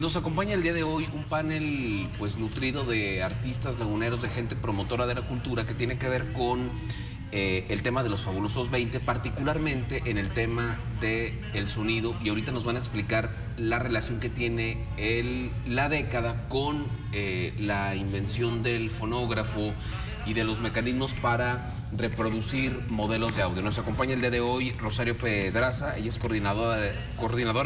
Nos acompaña el día de hoy un panel pues nutrido de artistas laguneros, de gente promotora de la cultura que tiene que ver con el tema de los fabulosos 20, particularmente en el tema del sonido, y ahorita nos van a explicar la relación que tiene la década con la invención del fonógrafo y de los mecanismos para reproducir modelos de audio. Nos acompaña el día de hoy Rosario Pedraza, ella es coordinadora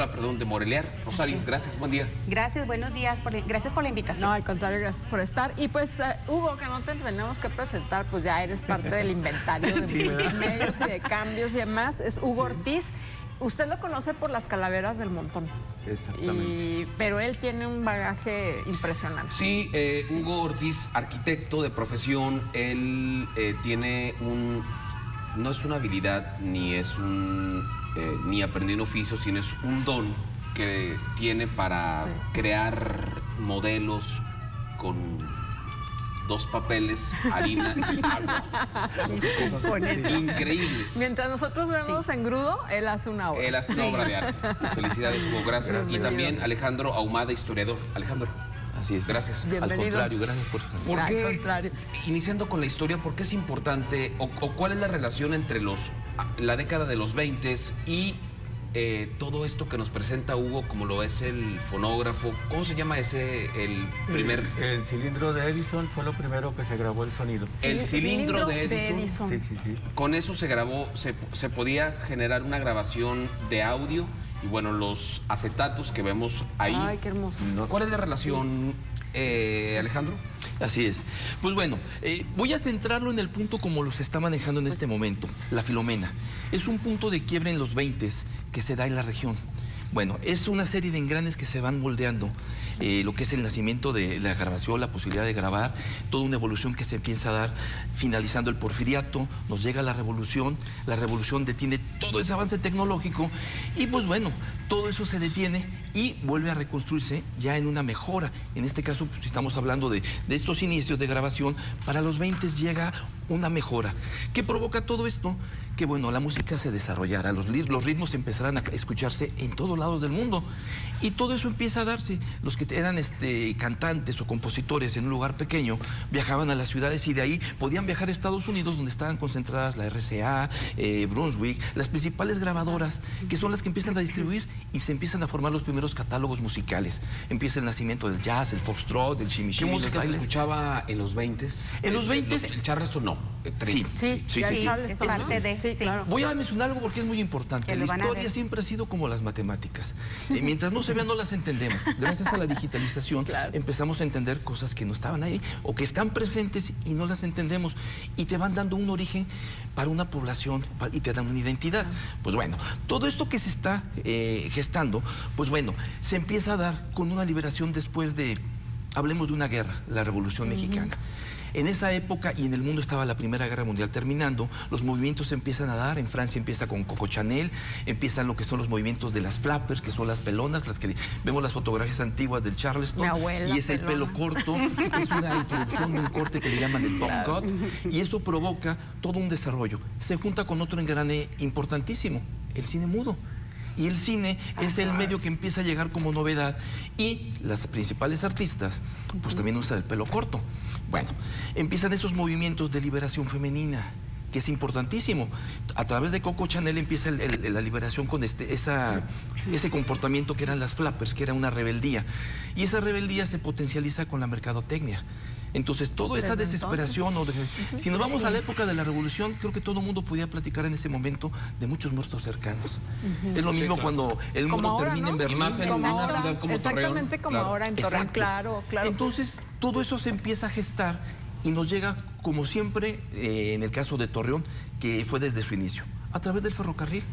de Morelear. Rosario, gracias, buen día. Gracias, buenos días, gracias por la invitación. No, al contrario, gracias por estar. Y pues, Hugo, que no te tenemos que presentar, pues ya eres parte del inventario de medios y de cambios y demás. Es Hugo Ortiz. Usted lo conoce por las calaveras del montón. Exactamente. Pero él tiene un bagaje impresionante. Sí, Hugo Ortiz, arquitecto de profesión, él tiene no es una habilidad, ni aprendió un oficio, sino es un don que tiene para crear modelos con 2 papeles, harina y agua. Cosas increíbles. Mientras nosotros vemos engrudo, él hace una obra. Él hace una obra de arte. Felicidades, Hugo, gracias. Y también Alejandro Ahumada, historiador. Alejandro. Así es. Gracias. Bienvenido. Al contrario, gracias por... ¿Por qué, Al contrario. iniciando con la historia, por qué es importante o cuál es la relación entre la década de los 20 y todo esto que nos presenta Hugo, como lo es el fonógrafo? ¿Cómo se llama el primer? El cilindro de Edison fue lo primero que se grabó el sonido. El cilindro de Edison. Sí. Con eso se grabó, se podía generar una grabación de audio y bueno, los acetatos que vemos ahí. Ay, qué hermoso. ¿Cuál es la relación, Alejandro? Así es. Pues bueno, voy a centrarlo en el punto como los está manejando en este momento, la Filomena. Es un punto de quiebre en los 20s que se da en la región. Bueno, es una serie de engranes que se van moldeando, lo que es el nacimiento de la grabación, la posibilidad de grabar, toda una evolución que se empieza a dar, finalizando el porfiriato, nos llega la revolución detiene todo ese avance tecnológico y pues bueno, todo eso se detiene y vuelve a reconstruirse ya en una mejora. En este caso, pues, estamos hablando de estos inicios de grabación, para los 20 llega una mejora. ¿Qué provoca todo esto? Que bueno, la música se desarrollara, los ritmos empezarán a escucharse en todos lados del mundo y todo eso empieza a darse. Los que eran cantantes o compositores en un lugar pequeño viajaban a las ciudades y de ahí podían viajar a Estados Unidos, donde estaban concentradas la RCA, Brunswick, las principales grabadoras, que son las que empiezan a distribuir y se empiezan a formar los primeros catálogos musicales. Empieza el nacimiento del jazz, el foxtrot, el chimichurri. ¿Qué música se escuchaba en los 20s? En los 20s... El Charleston no. Sí. Es parte de... Sí, claro. Voy a mencionar algo porque es muy importante. La historia siempre ha sido como las matemáticas. Mientras no se vean, no las entendemos. Gracias a la digitalización empezamos a entender cosas que no estaban ahí o que están presentes y no las entendemos. Y te van dando un origen para una población y te dan una identidad. Pues bueno, todo esto que se está gestando, pues bueno, se empieza a dar con una liberación después de, hablemos de una guerra, la Revolución Mexicana. En esa época y en el mundo estaba la Primera Guerra Mundial terminando, los movimientos se empiezan a dar. En Francia empieza con Coco Chanel, empiezan lo que son los movimientos de las flappers, que son las pelonas, las que vemos las fotografías antiguas del Charleston. Mi abuela, y es el pelo corto, es una introducción de un corte que le llaman el top cut, y eso provoca todo un desarrollo. Se junta con otro engrane importantísimo, el cine mudo. Y el cine es el medio que empieza a llegar como novedad y las principales artistas pues también usan el pelo corto. Bueno, empiezan esos movimientos de liberación femenina, que es importantísimo. A través de Coco Chanel empieza la liberación con ese comportamiento que eran las flappers, que era una rebeldía. Y esa rebeldía se potencializa con la mercadotecnia. Entonces, toda esa desesperación, si nos vamos a la época de la Revolución, creo que todo el mundo podía platicar en ese momento de muchos muertos cercanos. Es lo mismo cuando el muro termina en Berlín. Y más en una ciudad como exactamente Torreón. Como ahora en Torreón. Claro. Entonces, todo eso se empieza a gestar y nos llega, como siempre, en el caso de Torreón, que fue desde su inicio, a través del ferrocarril.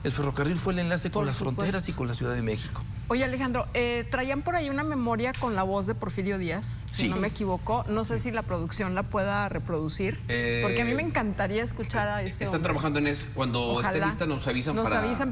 El ferrocarril fue el enlace con las fronteras y con la Ciudad de México. Oye, Alejandro, traían por ahí una memoria con la voz de Porfirio Díaz, si no me equivoco. No sé si la producción la pueda reproducir, porque a mí me encantaría escuchar a ese Están hombre. trabajando en eso. Cuando esté lista nos avisan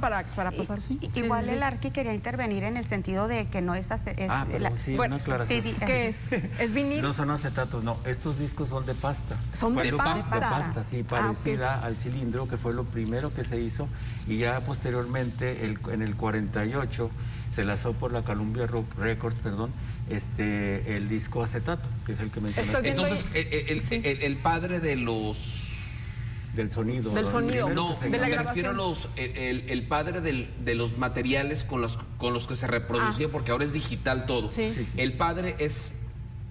para pasar. Igual el Arqui quería intervenir en el sentido de que no es... una aclaración. ¿Qué es? ¿Es vinil? No son acetatos, no. Estos discos son de pasta. Son de pasta. De pasta, sí, parecida al cilindro, que fue lo primero que se hizo. Y ya posteriormente, en el 48, se lanzó por la Columbia Records, perdón, el disco Acetato, que es el que mencionaste. Estoy viendo Entonces, Sí. el padre de los... Del sonido. Del ¿no? sonido. Primero No, que se de la me grabó. refiero a grabación. el padre de los materiales con los que se reproducía, porque ahora es digital todo. Sí. Sí, sí. El padre es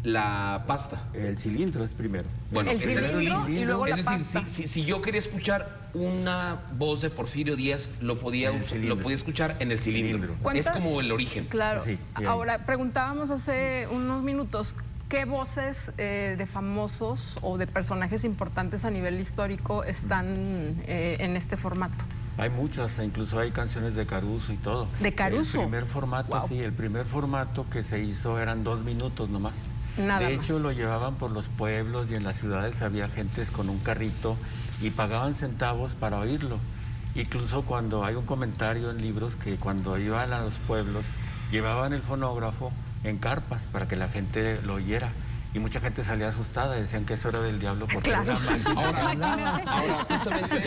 la pasta. El cilindro es primero. Bueno, El ese es cilindro y luego es la decir, pasta. si yo quería escuchar una voz de Porfirio Díaz, lo podía En el cilindro. escuchar en el cilindro. Cilindro. Es ¿Cuánta- como el origen. Claro. Sí, bien. Ahora, preguntábamos hace unos minutos, ¿qué voces de famosos o de personajes importantes a nivel histórico están en este formato? Hay muchas, incluso hay canciones de Caruso y todo. ¿De Caruso? El primer formato, Wow. sí, el primer formato que se hizo eran 2 minutos nomás. Nada de hecho, más. lo llevaban por los pueblos y en las ciudades había gentes con un carrito y pagaban centavos para oírlo. Incluso cuando hay un comentario en libros que cuando iban a los pueblos llevaban el fonógrafo en carpas para que la gente lo oyera. Y mucha gente salía asustada, decían que eso era del diablo porque Claro. era máquina. Ahora, justamente